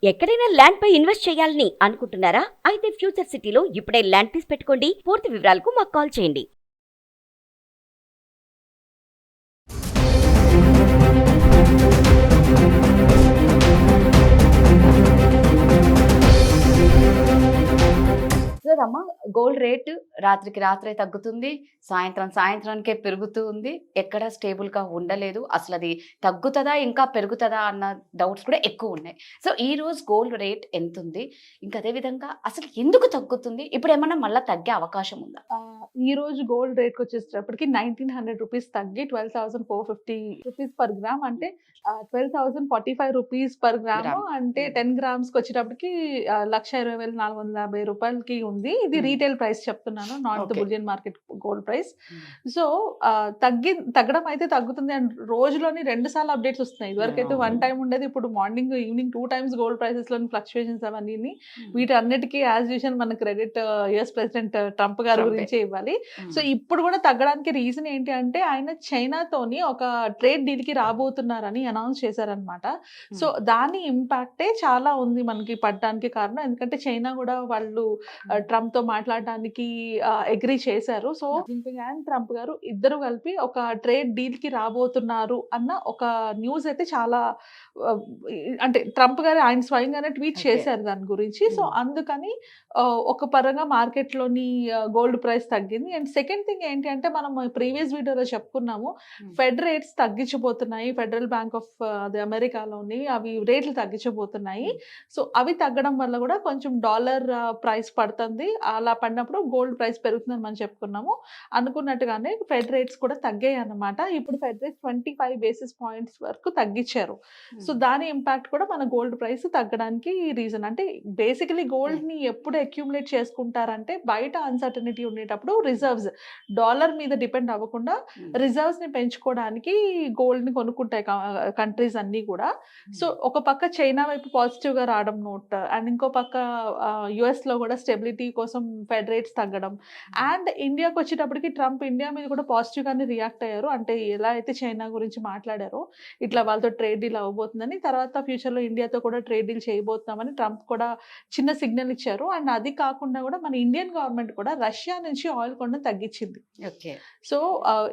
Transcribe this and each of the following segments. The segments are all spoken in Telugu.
ఎక్కడైనా ల్యాండ్ పై ఇన్వెస్ట్ చేయాలని అనుకుంటున్నారా? అయితే ఫ్యూచర్ సిటీలో ఇప్పుడే ల్యాండ్ పీస్ పెట్టుకోండి. పూర్తి వివరాలకు మాకు కాల్ చేయండి. రమ్మ, గోల్డ్ రేట్ రాత్రికి రాత్రే తగ్గుతుంది, సాయంత్రానికే పెరుగుతూ ఉంది. ఎక్కడ స్టేబుల్గా ఉండలేదు. అసలు అది తగ్గుతుందా ఇంకా పెరుగుతుందా అన్న డౌట్స్ కూడా ఎక్కువ ఉన్నాయి. సో ఈ రోజు గోల్డ్ రేట్ ఎంత ఉంది, ఇంకా అదేవిధంగా అసలు ఎందుకు తగ్గుతుంది, ఇప్పుడు ఏమన్నా మళ్ళీ తగ్గే అవకాశం ఉందా? ఈ రోజు గోల్డ్ రేట్ వచ్చేటప్పటికి 1900 రూపీస్ తగ్గి 12,450 రూపీస్ పర్ గ్రామ్, అంటే 12,045 రూపీస్ పర్ గ్రామ్. అంటే 10 గ్రామ్స్ కి వచ్చేటప్పటికి 1,20,450 రూపాయలకి ఉంది. ఇది రీటైల్ ప్రైస్ చెప్తున్నాను, not the bullion market gold price. So తగ్గడం అయితే తగ్గుతుంది. అండ్ రోజులోని 2 సార్లు అప్డేట్స్ వస్తున్నాయి. ఇదివరకైతే 1 టైం ఉండేది, ఇప్పుడు morning evening 2 times gold prices లోని ఫ్లక్చుయేషన్స్ అవన్నీ. వీటన్నిటికీ యాజ్ యూజువల్ మన క్రెడిట్ యుఎస్ ప్రెసిడెంట్ ట్రంప్ గారి గురించే ఇవ్వాలి. సో ఇప్పుడు కూడా తగ్గడానికి రీజన్ ఏంటి అంటే, ఆయన చైనాతోని ఒక ట్రేడ్ డీల్ కి రాబోతున్నారని అనౌన్స్ చేశారనమాట. సో దాని ఇంపాక్టే చాలా ఉంది మనకి పడడానికి కారణం. ఎందుకంటే చైనా కూడా వాళ్ళు ట్రంప్ తో మాట్లాడడానికి అగ్రీ చేశారు. సో జిన్పింగ్ అండ్ ట్రంప్ గారు ఇద్దరు కలిపి ఒక ట్రేడ్ డీల్ కి రాబోతున్నారు అన్న ఒక న్యూస్ అయితే చాలా అంటే ట్రంప్ గారు ఆయన స్వయంగానే ట్వీట్ చేశారు దాని గురించి. సో అందుకని ఒక పరంగా మార్కెట్లోని గోల్డ్ ప్రైస్ తగ్గింది. అండ్ సెకండ్ థింగ్ ఏంటి అంటే, మనం ప్రీవియస్ వీడియోలో చెప్పుకున్నాము, ఫెడ్ రేట్స్ తగ్గించబోతున్నాయి. ఫెడరల్ బ్యాంక్ ఆఫ్ అది అమెరికాలోని అవి రేట్లు తగ్గించబోతున్నాయి. సో అవి తగ్గడం వల్ల కూడా కొంచెం డాలర్ ప్రైస్ పడుతుంది. అలా పడినప్పుడు గోల్డ్ ప్రైస్ పెరుగుతుందని మనం చెప్పుకున్నాము. అనుకున్నట్టుగానే ఫెడ్ రేట్స్ కూడా తగ్గాయి అన్నమాట. ఇప్పుడు ఫెడ్ రేట్స్ 25 బేసిస్ పాయింట్స్ వరకు తగ్గించారు. సో దాని ఇంపాక్ట్ కూడా మన గోల్డ్ ప్రైస్ తగ్గడానికి రీజన్. అంటే బేసికలీ గోల్డ్ ని ఎప్పుడు అక్యూములేట్ చేసుకుంటారంటే, బయట అన్సర్టనిటీ ఉండేటప్పుడు రిజర్వ్స్, డాలర్ మీద డిపెండ్ అవ్వకుండా రిజర్వ్స్ ని పెంచుకోవడానికి గోల్డ్ ని కొనుక్కుంటాయి కంట్రీస్ అన్ని కూడా. సో ఒక పక్క చైనా వైపు పాజిటివ్ గా రావడం నోట్, అండ్ ఇంకో పక్క యుఎస్ లో కూడా స్టెబిలిటీ కోసం ఫెడ్ రేట్స్ తగ్గడం. అండ్ ఇండియాకి వచ్చేటప్పటికి ట్రంప్ ఇండియా మీద కూడా పాజిటివ్ గానే రియాక్ట్ అయ్యారు. అంటే ఎలా అయితే చైనా గురించి మాట్లాడారో, ఇట్లా వాళ్ళతో ట్రేడ్ డీల్ అవ్వబోతుందని, తర్వాత ఫ్యూచర్ లో ఇండియాతో కూడా ట్రేడ్ డీల్ చేయబోతున్నామని ట్రంప్ కూడా చిన్న సిగ్నల్ ఇచ్చారు. అండ్ అది కాకుండా కూడా మన ఇండియన్ గవర్నమెంట్ కూడా రష్యా నుంచి ఆయిల్ కొనడం తగ్గించింది. సో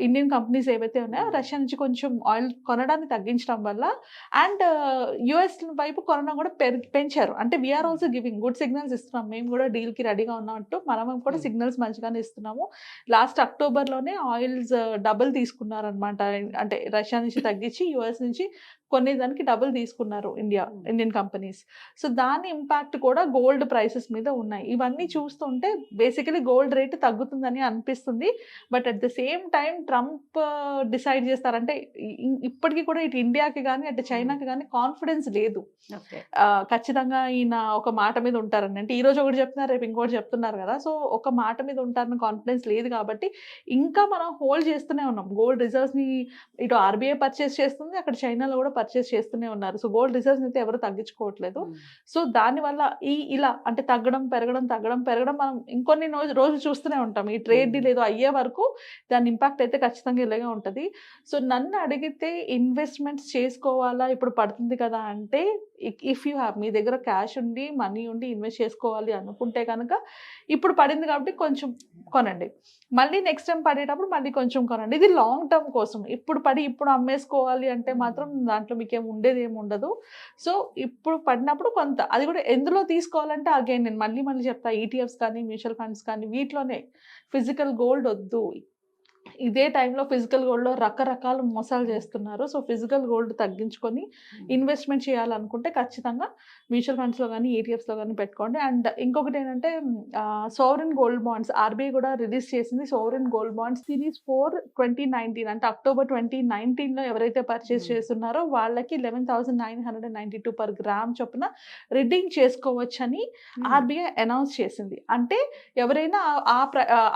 ఇండియన్ కంపెనీస్ ఏవైతే ఉన్నాయో రష్యా నుంచి కొంచెం ఆయిల్ కొనడాన్ని తగ్గించడం వల్ల, అండ్ యుఎస్ వైపు కొనడం కూడా పెంచారు. అంటే we are also giving good signals ఇస్తున్నాం, మేము కూడా డీల్ కి రెడీగా ఉన్నామంటూ మనం కూడా సిగ్నల్స్ మంచిగానే ఇస్తున్నాము. లాస్ట్ అక్టోబర్లోనే ఆయిల్స్ డబుల్ తీసుకున్నారనమాట. అంటే రష్యా నుంచి తగ్గించి యుఎస్ నుంచి కొనేదానికి డబుల్ తీసుకున్నారు ఇండియన్ కంపెనీస్. సో దాని ఇంపాక్ట్ కూడా గోల్డ్ ప్రైసెస్ మీద ఉన్నాయి. ఇవన్నీ చూస్తుంటే బేసికలీ గోల్డ్ రేట్ తగ్గుతుందని అనిపిస్తుంది. But at the same time Trump decide చేస్తారంటే, ఇప్పటికీ కూడా ఇటు ఇండియాకి కానీ అటు చైనాకి కానీ కాన్ఫిడెన్స్ లేదు. ఖచ్చితంగా ఈయన ఒక మాట మీద ఉంటారని, అంటే ఈ రోజు ఒకటి చెప్తున్నారు, రేపు ఇంకోటి చెప్తున్నారు కదా. సో ఒక మాట మీద ఉంటారని కాన్ఫిడెన్స్ లేదు కాబట్టి ఇంకా మనం హోల్డ్ చేస్తూనే ఉన్నాం. గోల్డ్ రిజర్వ్స్ ని ఇటు ఆర్బీఐ పర్చేస్ చేస్తుంది, అక్కడ చైనాలో కూడా పర్చేస్ చేస్తూనే ఉన్నారు. సో గోల్డ్ రిజర్వ్స్ అయితే ఎవరు తగ్గించుకోవట్లేదు. సో దానివల్ల ఇలా అంటే తగ్గడం పెరగడం మనం ఇంకొన్ని రోజులు చూస్తూనే ఉంటాం. ఈ ట్రేడ్ డీల్ ఏదో అయ్యే వరకు దాని ఇంపాక్ట్ అయితే ఖచ్చితంగా ఇలాగే ఉంటుంది. సో నన్ను అడిగితే ఇన్వెస్ట్మెంట్స్ చేసుకోవాలా ఇప్పుడు పడుతుంది కదా అంటే, ఇఫ్ యూ హ్యావ్, మీ దగ్గర క్యాష్ ఉండి మనీ ఉండి ఇన్వెస్ట్ చేసుకోవాలి అనుకుంటే కనుక ఇప్పుడు పడింది కాబట్టి కొంచెం కొనండి. మళ్ళీ నెక్స్ట్ టైం పడేటప్పుడు మళ్ళీ కొంచెం కొనండి. ఇది లాంగ్ టర్మ్ కోసం. ఇప్పుడు పడి ఇప్పుడు అమ్మేసుకోవాలి అంటే మాత్రం దాంట్లో మీకేం ఉండేది ఏమి ఉండదు. సో ఇప్పుడు పడినప్పుడు కొంత, అది కూడా ఎందులో తీసుకోవాలంటే అగైన్ నేను మళ్ళీ చెప్తా, ఈటీఎఫ్స్ కానీ మ్యూచువల్ ఫండ్స్ కానీ వీటిలోనే. ఫిజికల్ గోల్డ్ వద్దు. ఇదే టైంలో ఫిజికల్ గోల్డ్లో రకరకాల మోసాలు చేస్తున్నారు. సో ఫిజికల్ గోల్డ్ తగ్గించుకొని ఇన్వెస్ట్మెంట్ చేయాలనుకుంటే ఖచ్చితంగా మ్యూచువల్ ఫండ్స్లో కానీ ఈటీఎఫ్స్లో కానీ పెట్టుకోండి. అండ్ ఇంకొకటి ఏంటంటే, సోవరెన్ గోల్డ్ బాండ్స్ ఆర్బీఐ కూడా రిలీజ్ చేసింది. సోవరెన్ గోల్డ్ బాండ్స్ సిరీస్ 4 2019, అంటే అక్టోబర్ 2019లో ఎవరైతే పర్చేస్ చేస్తున్నారో వాళ్ళకి 11,992 పర్ గ్రామ్ చొప్పున రిడీమ్ చేసుకోవచ్చని ఆర్బీఐ అనౌన్స్ చేసింది. అంటే ఎవరైనా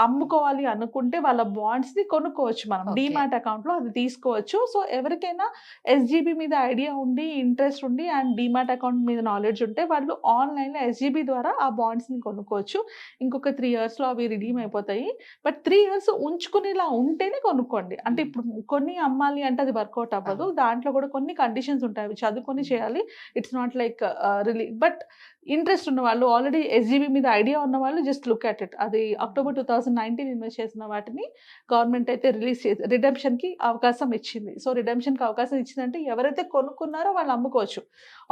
అమ్ముకోవాలి అనుకుంటే వాళ్ళ బాండ్స్ని కొనుక్కోవచ్చు మనం Okay. డీమాట్ అకౌంట్ లో అది తీసుకోవచ్చు. సో ఎవరికైనా ఎస్జీబీ మీద ఐడియా ఉండి ఇంట్రెస్ట్ ఉండి అండ్ డీమాట్ అకౌంట్ మీద నాలెడ్జ్ ఉంటే వాళ్ళు ఆన్లైన్ లో ఎస్జీబీ ద్వారా ఆ బాండ్స్ ని కొనుక్కోవచ్చు. ఇంకొక 3 years లో అవి రిడీమ్ అయిపోతాయి. బట్ 3 years ఉంచుకునేలా ఉంటేనే కొనుక్కోండి. అంటే ఇప్పుడు కొన్ని అమ్మాలి అంటే అది వర్కౌట్ అవ్వదు. దాంట్లో కూడా కొన్ని కండిషన్స్ ఉంటాయి. అవి చదువుకొని చేయాలి. It's not like but interest ఉన్న వాళ్ళు ఆల్రెడీ ఎస్జీబీ మీద ఐడియా ఉన్న వాళ్ళు జస్ట్ లుక్ అట్ ఇట్. అది October 2019 ఇన్వెస్ట్ చేసిన వాటిని గవర్నమెంట్ అయితే రిలీజ్ చేసి రిడెంప్షన్ కి అవకాశం ఇచ్చింది. సో రిడెంప్షన్ కి అవకాశం ఇచ్చిందంటే ఎవరైతే కొనుక్కున్నారో వాళ్ళు అమ్ముకోవచ్చు.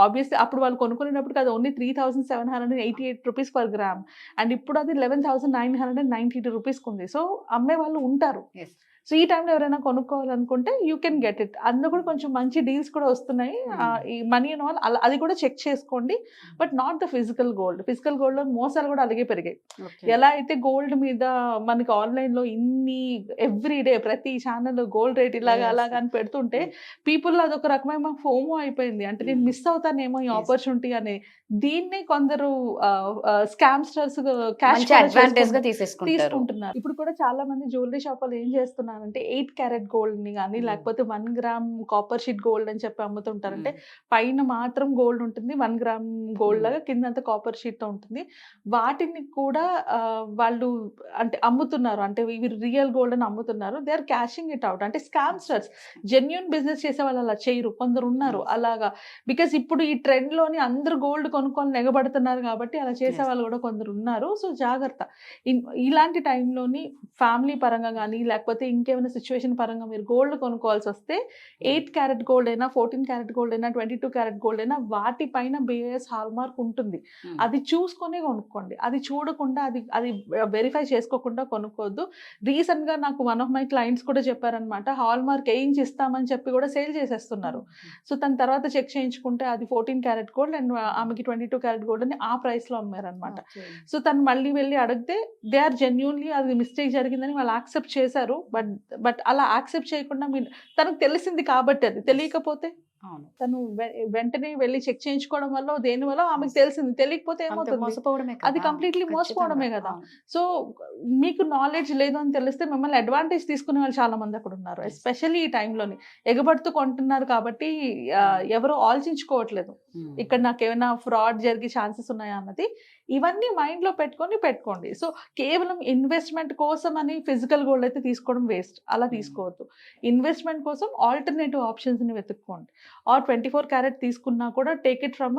ఆబ్వియస్లీ అప్పుడు వాళ్ళు కొనుక్కునేటప్పుడు అది only 3,788 rupees per gram and ఇప్పుడు అది 11,992 రూపీస్ ఉంది. సో అమ్మే వాళ్ళు ఉంటారు. Yes. సో ఈ టైంలో ఎవరైనా కొనుక్కోవాలనుకుంటే యూ కెన్ గెట్ ఇట్. అందులో కూడా కొంచెం మంచి డీల్స్ కూడా వస్తున్నాయి. ఈ మనీ అండ్ ఆల్ అది కూడా చెక్ చేసుకోండి. But not the physical gold. Physical gold లో మోసాలు కూడా అలాగే పెరిగాయి. Okay. ఎలా అయితే గోల్డ్ మీద మనకి ఆన్లైన్ లో ఇన్ని ఎవ్రీడే ప్రతి ఛానల్ గోల్డ్ రేట్ ఇలాగా Yes. అలాగా అని పెడుతుంటే పీపుల్ అదొక రకమైన ఫోమో అయిపోయింది. అంటే నేను మిస్ అవుతానేమో ఈ Yes. ఆపర్చునిటీ అని. దీన్నే కొందరు స్కామ్స్టర్స్ క్యాష్ మంచి అడ్వాంటేజ్ గా తీసేసుకుంటారు. తీసుకుంటున్నారు. ఇప్పుడు కూడా చాలా మంది జ్యువెలరీ షాప్ వాళ్ళు ఏం చేస్తున్నారంటే 8 క్యారెట్ గోల్డ్ ని కానీ లేకపోతే 1 గ్రామ్ కాపర్ షీట్ గోల్డ్ అని చెప్పి అమ్ముతుంటారంటే పైన మాత్రం గోల్డ్ ఉంటుంది, 1 గ్రామ్ గోల్డ్ లాగా కిందంతా కాపర్ షీట్ తో ఉంటుంది. వాటిని కూడా వాళ్ళు అంటే అమ్ముతున్నారు. అంటే ఇవి రియల్ గోల్డ్ అని అమ్ముతున్నారు. They are cashing it out. అంటే స్కామ్స్టర్స్ జెన్యూన్ బిజినెస్ చేసే వాళ్ళు అలా చేయరు. కొందరు ఉన్నారు అలాగా. బికాస్ ఇప్పుడు ఈ ట్రెండ్ లోని అందరూ గోల్డ్ కొనుక్కొని నెగబడుతున్నారు కాబట్టి అలా చేసే వాళ్ళు కూడా కొందరు ఉన్నారు. సో జాగ్రత్త. ఇలాంటి టైంలోని ఫ్యామిలీ పరంగా కానీ లేకపోతే ఇంకేమైనా సిచ్యువేషన్ పరంగా మీరు గోల్డ్ కొనుక్కోవాల్సి వస్తే 8 క్యారెట్ గోల్డ్ అయినా 14 క్యారెట్ గోల్డ్ అయినా 22 క్యారెట్ గోల్డ్ అయినా వాటిపైన బిఐఎస్ హాల్ మార్క్ ఉంటుంది. అది చూసుకొని కొనుక్కోండి. అది చూడకుండా అది వెరిఫై చేసుకోకుండా కొనుక్కోవద్దు. రీసెంట్ గా నాకు వన్ ఆఫ్ మై క్లయింట్స్ కూడా చెప్పారనమాట. హాల్ మార్క్ వేయించి ఇస్తామని చెప్పి కూడా సేల్ చేసేస్తున్నారు. సో తన తర్వాత చెక్ చేయించుకుంటే అది 14 క్యారెట్ గోల్డ్ అండ్ ఆమెకి 22 క్యారెట్ గోల్డ్ అని ఆ ప్రైస్ లో అమ్మారనమాట. సో తను మళ్ళీ వెళ్ళి అడిగితే దే ఆర్ జెన్యూన్లీ అది మిస్టేక్ జరిగిందని వాళ్ళు యాక్సెప్ట్ చేశారు. బట్ అలా యాక్సెప్ట్ చేయకుండా తనకు తెలిసింది కాబట్టి, అది తెలియకపోతే తను వెంటనే వెళ్ళి చెక్ చేయించుకోవడం వల్ల దేని వల్ల ఆమెకు తెలిసింది. తెలియకపోతే ఏమవుతుంది, అది కంప్లీట్లీ మోసపోవడమే కదా. సో మీకు నాలెడ్జ్ లేదు అని తెలిస్తే మిమ్మల్ని అడ్వాంటేజ్ తీసుకునే వాళ్ళు చాలా మంది అక్కడ ఉన్నారు. ఎస్పెషల్లీ ఈ టైంలోని ఎగబడుతూ కొంటున్నారు కాబట్టి ఎవరు ఆలోచించుకోవట్లేదు ఇక్కడ నాకు ఏమైనా ఫ్రాడ్ జరిగే ఛాన్సెస్ ఉన్నాయా అన్నది. ఇవన్నీ మైండ్ లో పెట్టుకోండి. సో కేవలం ఇన్వెస్ట్మెంట్ కోసం అని ఫిజికల్ గోల్డ్ అయితే తీసుకోవడం వేస్ట్. అలా తీసుకోవద్దు. ఇన్వెస్ట్మెంట్ కోసం ఆల్టర్నేటివ్ ఆప్షన్స్ ని వెతుక్కోండి. ఆర్ 24 క్యారెట్ తీసుకున్నా కూడా టేక్ ఇట్ ఫ్రమ్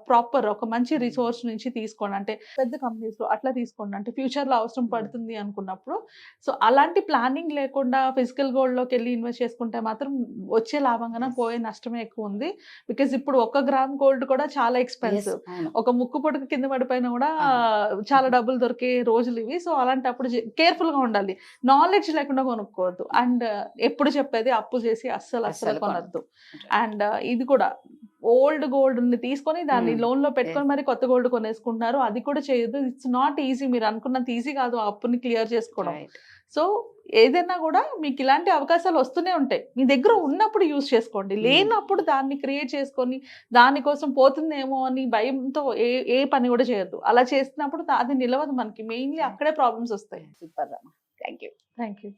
ప్రాపర్ ఒక మంచి రిసోర్స్ నుంచి తీసుకోండి. అంటే పెద్ద కంపెనీస్ లో అట్లా తీసుకోండి. అంటే ఫ్యూచర్ లో అవసరం పడుతుంది అనుకున్నప్పుడు. సో అలాంటి ప్లానింగ్ లేకుండా ఫిజికల్ గోల్డ్ లోకి వెళ్ళి ఇన్వెస్ట్ చేసుకుంటే మాత్రం వచ్చే లాభం కన్నా పోయే నష్టమే ఎక్కువ ఉంది. బికాస్ ఇప్పుడు 1 గ్రామ్ గోల్డ్ కూడా చాలా ఎక్స్పెన్సివ్. ఒక ముక్కు పొడక కింద పడిపోయినా కూడా చాలా డబ్బులు దొరికే రోజులు ఇవి. సో అలాంటప్పుడు కేర్ఫుల్ గా ఉండాలి. నాలెడ్జ్ లేకుండా కొనుక్కోవద్దు. అండ్ ఎప్పుడు చెప్పేది అప్పు చేసి అస్సలు కొనద్దు. అండ్ ఇది కూడా ఓల్డ్ గోల్డ్ ని తీసుకొని దాన్ని లోన్ లో పెట్టుకొని మరి కొత్త గోల్డ్ కొనేసుకుంటున్నారు. అది కూడా చేయొద్దు. It's not easy. మీరు అనుకున్నంత ఈజీ కాదు ఆ అప్పుని క్లియర్ చేసుకోవడం. సో ఏదైనా కూడా మీకు ఇలాంటి అవకాశాలు వస్తూనే ఉంటాయి. మీ దగ్గర ఉన్నప్పుడు యూజ్ చేసుకోండి. లేనప్పుడు దాన్ని క్రియేట్ చేసుకొని దానికోసం పోతుందేమో అని భయంతో ఏ పని కూడా చేయొద్దు. అలా చేసినప్పుడు అది నిలవదు మనకి. మెయిన్లీ అక్కడే ప్రాబ్లమ్స్ వస్తాయి. సూపర్. Thank you.